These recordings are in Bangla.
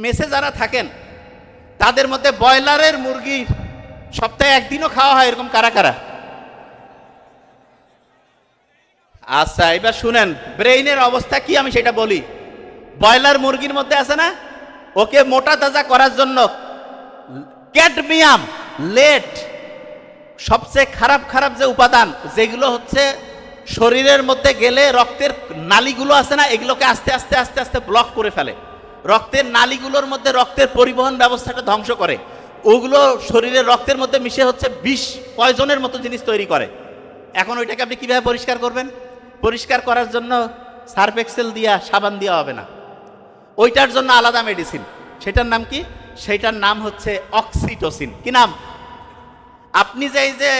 মেসে যারা থাকেন তাদের মধ্যে ব্রয়লারের মুরগি সপ্তাহে একদিনও খাওয়া হয় এরকম কারা কারা? আচ্ছা, এবার শুনেন ব্রেইনের অবস্থা কি আমি সেটা বলি। ব্রয়লার মুরগির মধ্যে আছে না, ওকে মোটা তাজা করার জন্য ক্যাডমিয়াম, লেড, সবচেয়ে খারাপ খারাপ যে উপাদান যেগুলো হচ্ছে শরীরের মধ্যে গেলে রক্তের নালীগুলো আছে না, এগুলোকে আস্তে আস্তে আস্তে আস্তে ব্লক করে ফেলে। রক্তের নালীগুলোর মধ্যে রক্তের পরিবহন ব্যবস্থাটা ধ্বংস করে। ওগুলো শরীরের রক্তের মধ্যে মিশে হচ্ছে বিষ, পয়জনের মতো জিনিস তৈরি করে। এখন ওইটাকে আপনি কিভাবে পরিষ্কার করবেন? পরিষ্কার করার জন্য সার্ফ এক্সেল দিয়া, সাবান দেওয়া হবে না। ওইটার জন্য আলাদা মেডিসিন। সেটার নাম কি? সেটার নাম হচ্ছে অক্সিটোসিন। কি নাম? আপনি যে এই যে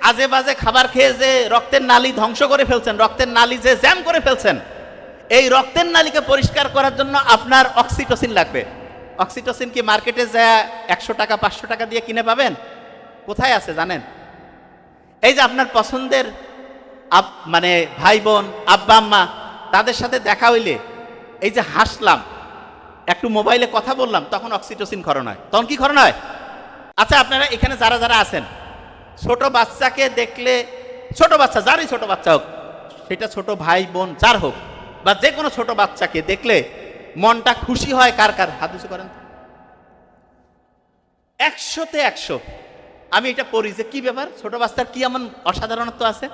আজে বাজে খাবার খেয়ে যে রক্তের নালী ধ্বংস করে ফেলছেন, রক্তের নালী যে জ্যাম করে ফেলছেন, এই রক্তের নালীকে পরিষ্কার করার জন্য আপনার অক্সিটোসিন লাগবে। অক্সিটোসিন কি মার্কেটে যায় 100 টাকা 500 টাকা দিয়ে কিনে পাবেন? কোথায় আছে জানেন? এই যে আপনার পছন্দের মানে ভাই বোন, আব্বা আম্মা, তাদের সাথে দেখা হইলে এই যে হাসলাম, একটু মোবাইলে কথা বললাম, তখন অক্সিটোসিন ক্ষরণ হয়। তখন কি ক্ষরণ হয়? আচ্ছা, আপনারা এখানে যারা যারা আছেন, ছোট বাচ্চাকে দেখলে, ছোট বাচ্চা যারই ছোট বাচ্চা হোক, সেটা ছোট ভাই বোন যার হোক, বা যে কোনো ছোট বাচ্চাকে দেখলে মনটা খুশি হয় কার কার? হাত উঁচু করেন। 100-তে 100। আমি এটা পড়ি যে কি ব্যাপার, ছোট বাচ্চার কি এমন অসাধারণত্ব আছে?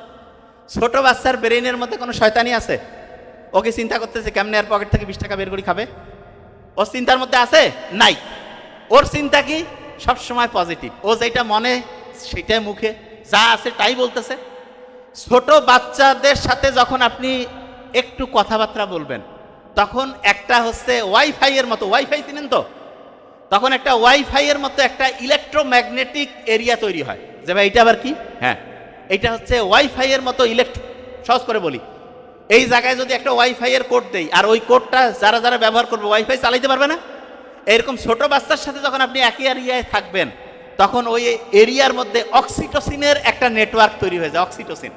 ছোট বাচ্চার ব্রেইনের মধ্যে কোনো শয়তানি আছে? ওকে চিন্তা করতেছে কেমনে আর পকেট থেকে 20 টাকা বের করে খাবে? ওর চিন্তার মধ্যে আছে? নাই। ওর চিন্তা কি? সবসময় পজিটিভ। ও যেটা মনে সেটাই মুখে, যা আছে তাই বলতেছে। ছোট বাচ্চাদের সাথে যখন আপনি একটু কথাবার্তা বলবেন, তখন একটা হচ্ছে ওয়াইফাই এর মতো, ওয়াইফাই চিনেন তো? তখন একটা ওয়াইফাই এর মতো একটা ইলেকট্রোম্যাগনেটিক এরিয়া তৈরি হয়। যে ভাই এটা আবার কি? হ্যাঁ, এটা হচ্ছে ওয়াইফাই এর মতো সহজ করে বলি, এই জায়গায় যদি একটা ওয়াইফাই এর কোড দেই, আর ওই কোডটা যারা যারা ব্যবহার করবে ওয়াইফাই চালাইতে পারবে না। এরকম ছোট বাচ্চার সাথে যখন আপনি একই এরিয়ায় থাকবেন, তখন ওই এরিয়ার মধ্যে অক্সিটোসিনের একটা নেটওয়ার্ক তৈরি হয়ে যায়, অক্সিটোসিন।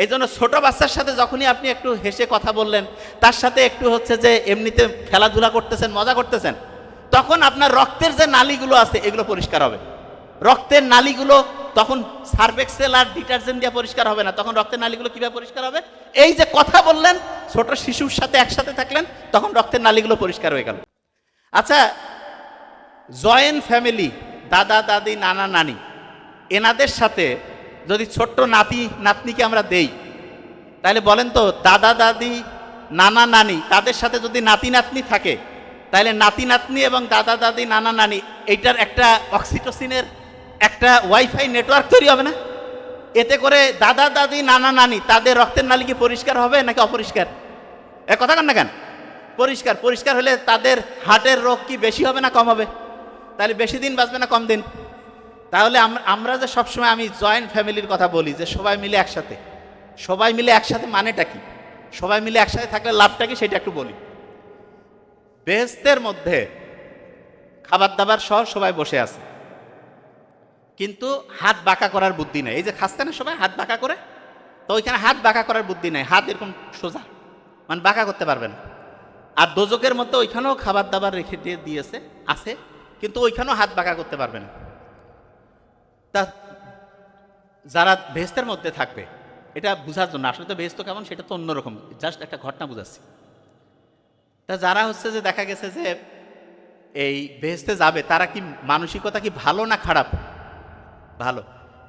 এই জন্য ছোট বাচ্চার সাথে যখনই আপনি একটু হেসে কথা বললেন, তার সাথে একটু হচ্ছে যে এমনিতে খেলাধুলা করতেছেন, মজা করতেছেন, তখন আপনার রক্তের যে নালীগুলো আছে এগুলো পরিষ্কার হবে। রক্তের নালীগুলো তখন সার্ফ এক্সেল আর ডিটারজেন্ট দিয়ে পরিষ্কার হবে না। তখন রক্তের নালীগুলো কিভাবে পরিষ্কার হবে? এই যে কথা বললেন, ছোট শিশুর সাথে একসাথে থাকলেন, তখন রক্তের নালীগুলো পরিষ্কার হয়ে গেল। আচ্ছা, জয়েন্ট ফ্যামিলি, দাদা দাদি, নানা নানি, এনাদের সাথে যদি ছোট্ট নাতি নাতনিকে আমরা দেই, তাহলে বলেন তো, দাদা দাদি, নানা নানি, তাদের সাথে যদি নাতি নাতনি থাকে, তাহলে নাতি নাতনি এবং দাদা দাদি, নানা নানি, এইটার একটা অক্সিটোসিনের একটা ওয়াইফাই নেটওয়ার্ক তৈরি হবে না? এতে করে দাদা দাদি, নানা নানি, তাদের রক্তের নালী কি পরিষ্কার হবে নাকি অপরিষ্কার? এ কথা কন না কেন? পরিষ্কার। পরিষ্কার হলে তাদের হার্টের রোগ কি বেশি হবে না কম হবে? তাহলে বেশি দিন বাঁচবে না কম দিন? তাহলে আমরা যে সবসময় আমি জয়েন্ট ফ্যামিলির কথা বলি, যে সবাই মিলে একসাথে, সবাই মিলে একসাথে মানেটা কি? সবাই মিলে একসাথে থাকলে লাভটা কি সেটা একটু বলি। বেহেশতের মধ্যে খাবার দাবার সহ সবাই বসে আছে, কিন্তু হাত বাঁকা করার বুদ্ধি নেই। এই যে খাচ্ছে না সবাই হাত বাঁকা করে, তো ওইখানে হাত বাঁকা করার বুদ্ধি নেই, হাত এরকম সোজা, মানে বাঁকা করতে পারবে না। আর দোজকের মধ্যে ওইখানেও খাবার দাবার রেখে দিয়ে দিয়েছে, আছে, কিন্তু ওইখানেও হাত বাঁকা করতে পারবে না। তা যারা বেহেশতের মধ্যে থাকবে, এটা বোঝার জন্য, আসলে তো বেহেশত কেমন সেটা তো অন্যরকম, জাস্ট একটা ঘটনা বুঝাচ্ছি। তা যারা হচ্ছে যে দেখা গেছে যে এই বেহেশতে যাবে, তারা কি মানসিকতা কি ভালো না খারাপ? ভালো।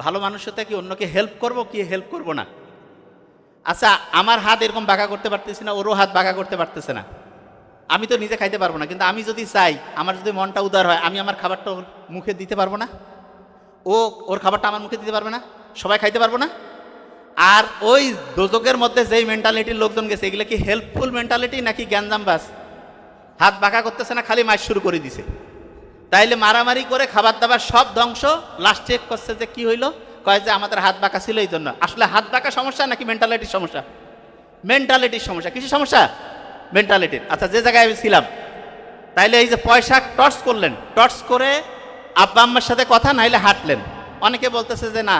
ভালো মানুষতা কি অন্যকে হেল্প করব কি হেল্প করব না? আচ্ছা, আমার হাত এরকম বাঁকা করতে পারতেছি না, ওরও হাত বাঁকা করতে পারতেছে না, আমি তো নিজে খাইতে পারবো না, কিন্তু আমি যদি চাই, আমার যদি মনটা উদার হয়, আমি আমার খাবারটা ওর মুখে দিতে পারবো না? ওর খাবারটা আমার মুখে দিতে পারবে না? সবাই খাইতে পারবো না? আর ওই দোজকের মধ্যে যেই মেন্টালিটির লোকজন গেছে, এগুলো কি হেল্পফুল মেন্টালিটি নাকি গ্যাঞ্জামবাজ? হাত বাঁকা করতেছে না, খালি মাইর শুরু করে দিছে। তাইলে মারামারি করে খাবার দাবার সব ধ্বংস। লাস্ট চেক করছে যে কি হইলো, কয় যে আমাদের হাত বাঁকা ছিল এই জন্য। আসলে হাত বাঁকা সমস্যা নাকি মেন্টালিটির সমস্যা? মেন্টালিটির সমস্যা। কিছু সমস্যা মেন্টালিটির। আচ্ছা, যে জায়গায় আমি ছিলাম, তাইলে এই যে পয়সা টর্চ করলেন, টর্চ করে আব্বা আম্মার সাথে কথা নাইলে হাঁটলেন। অনেকে বলতেছে যে না,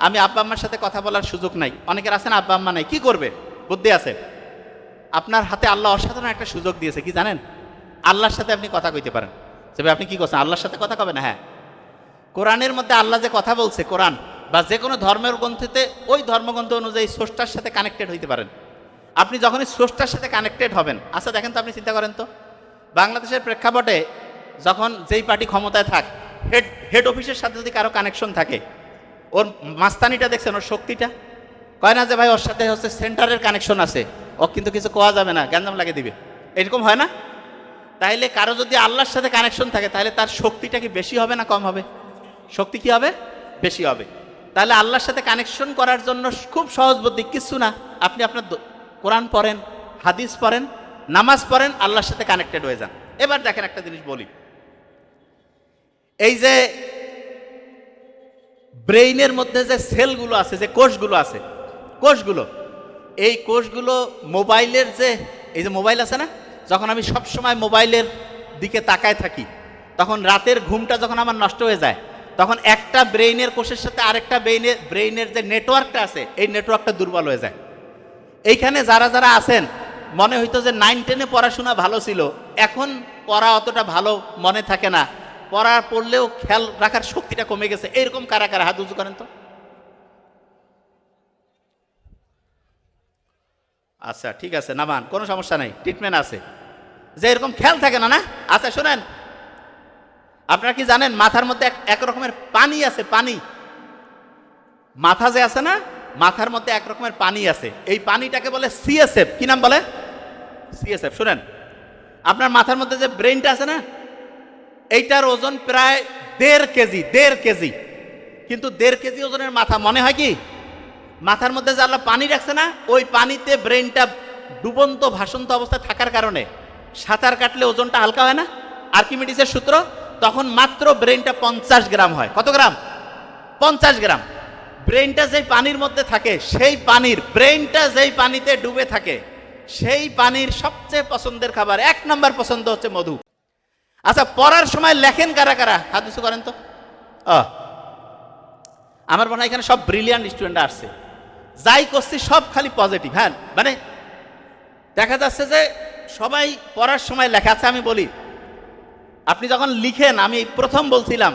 আমি আব্বা আম্মার সাথে কথা বলার সুযোগ নাই। অনেকের আছে না আব্বা আম্মা নাই, কি করবে? বুদ্ধি আছে। আপনার হাতে আল্লাহ অসাধারণ একটা সুযোগ দিয়েছে, কি জানেন? আল্লাহর সাথে আপনি কথা কইতে পারেন। তবে আপনি কি করছেন, আল্লাহর সাথে কথা কবেন? হ্যাঁ, কোরআনের মধ্যে আল্লাহ যে কথা বলছে, কোরআন বা যে কোনো ধর্মের গ্রন্থেতে ওই ধর্মগ্রন্থ অনুযায়ী স্রষ্টার সাথে কানেক্টেড হইতে পারেন। আপনি যখনই স্রষ্টার সাথে কানেক্টেড হবেন, আচ্ছা দেখেন তো, আপনি চিন্তা করেন তো, বাংলাদেশের প্রেক্ষাপটে যখন যেই পার্টি ক্ষমতায় থাক, হেড অফিসের সাথে যদি কারো কানেকশন থাকে, ওর মাস্তানিটা দেখছেন, ওর শক্তিটা, কয় না যে ভাই ওর সাথে হচ্ছে সেন্টারের কানেকশন আছে, ও কিন্তু কিছু কোয়া যাবে না, গ্যাঞ্জাম লাগিয়ে দিবে, এরকম হয় না? তাইলে কারো যদি আল্লাহর সাথে কানেকশন থাকে, তাহলে তার শক্তিটা কি বেশি হবে না কম হবে? শক্তি কি হবে? বেশি হবে। তাহলে আল্লাহর সাথে কানেকশন করার জন্য খুব সহজ বুদ্ধি, কিছু না, আপনি আপনার কোরআন পড়েন, হাদিস পড়েন, নামাজ পড়েন, আল্লাহর সাথে কানেক্টেড হয়ে যান। এবার দেখেন একটা জিনিস বলি, এই যে ব্রেইনের মধ্যে যে সেলগুলো আছে, যে কোষগুলো আছে, কোষগুলো, এই কোষগুলো মোবাইলের যে, এই যে মোবাইল আছে না, যখন আমি সব সময় মোবাইলের দিকে তাকায় থাকি, তখন রাতের ঘুমটা যখন আমার নষ্ট হয়ে যায়, তখন একটা ব্রেইনের কোষের সাথে আরেকটা ব্রেইনের যে নেটওয়ার্কটা আছে, এই নেটওয়ার্কটা দুর্বল হয়ে যায়। এইখানে যারা যারা আছেন, মনে হইতো যে 9-10-এ পড়াশোনা ভালো ছিল, এখন পড়া অতটা ভালো মনে থাকে না, পড়া পড়লেও খেয়াল রাখার শক্তিটা কমে গেছে, এরকম কারা কারা হাত উঁচু করেন তো? আচ্ছা ঠিক আছে, নামান, কোনো সমস্যা নাই, ট্রিটমেন্ট আছে। যে এরকম খেয়াল থাকে না, না? আচ্ছা শোনেন, আপনারা কি জানেন মাথার মধ্যে এক রকমের পানি আছে, পানি, মাথা যে আছে না, মাথার মধ্যে এক রকমের পানি আছে, এই পানিটাকে বলে সিএসএফ। কি নাম বলে? সিএসএফ। শুনেন, আপনার মাথার মধ্যে যে ব্রেইনটা আছে না, এইটার ওজন প্রায় 1.5 কেজি, 1.5 কেজি, কিন্তু 1.5 কেজি ওজনের মাথা, মনে হয় কি মাথার মধ্যে যে আল্লাহ পানি রাখছে না, ওই পানিতে ব্রেইনটা ডুবন্ত ভাসন্ত অবস্থায় থাকার কারণে সাঁতার কাটলে ওজনটা হালকা হয় না, আর্কিমিডিসের সূত্র, তখন মাত্র ব্রেইনটা 50 গ্রাম হয়। কত গ্রাম? 50 গ্রাম। ব্রেইনটা যেই পানির মধ্যে থাকে, সেই পানির, ব্রেইনটা যেই পানিতে ডুবে থাকে, সেই পানির সবচেয়ে পছন্দের খাবার, 1 নম্বর পছন্দ হচ্ছে মধু। আচ্ছা, পড়ার সময় লেখেন কারা কারা? হাত উঁচু করেন তো। আমার মনে হয় এখানে সব ব্রিলিয়ান্ট স্টুডেন্ট আসছে, যাই করছি সব খালি পজিটিভ। হ্যাঁ, মানে দেখা যাচ্ছে যে সবাই পড়ার সময় লেখা। আছে, আমি বলি, আপনি যখন লিখেন, আমি প্রথম বলছিলাম,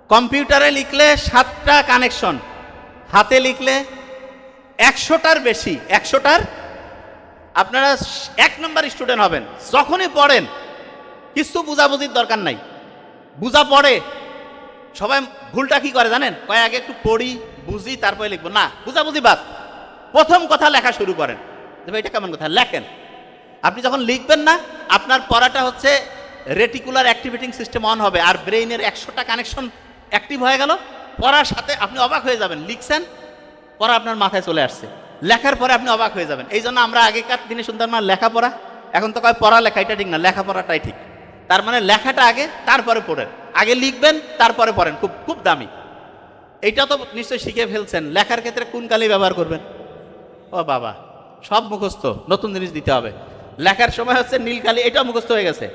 কম্পিউটারে লিখলে 7টা কানেকশন, হাতে লিখলে 100টার বেশি, 100টার, আপনারা 1 নম্বর স্টুডেন্ট হবেন। যখনই পড়েন কিছু বুঝাবুঝির দরকার নাই, বুঝা পড়ে। সবাই ভুলটা কি করে জানেন? কয় আগে একটু পড়ি, বুঝি, তারপরে লিখবো। না, বুঝাবুঝি বাদ, প্রথম কথা লেখা শুরু করেন, যে এটা কেমন কথা, লেখেন। আপনি যখন লিখবেন না, আপনার পড়াটা হচ্ছে রেটিকুলার অ্যাক্টিভেটিং সিস্টেম অন হবে, আর ব্রেইনের 100টা কানেকশন অ্যাক্টিভ হয়ে গেল। পড়ার সাথে আপনি অবাক হয়ে যাবেন, লিখছেন, পড়া আপনার মাথায় চলে আসছে, লেখার পরে আপনি অবাক হয়ে যাবেন। এই জন্য আমরা আগেকার দিনে শুনতাম না লেখাপড়া, এখন তো কয় পড়া লেখা, এটা ঠিক না, লেখাপড়াটাই ঠিক। তার মানে লেখাটা আগে, তারপরে পড়েন। আগে লিখবেন, তারপরে পড়েন, খুব খুব দামি। এইটা তো নিশ্চয়ই শিখে ফেলছেন, লেখার ক্ষেত্রে কোন কালি ব্যবহার করবেন? ও বাবা, সব মুখস্থ, নতুন জিনিস দিতে হবে। লেখার সময় হচ্ছে নীল কালি, এটাও মুখস্থ হয়ে গেছে।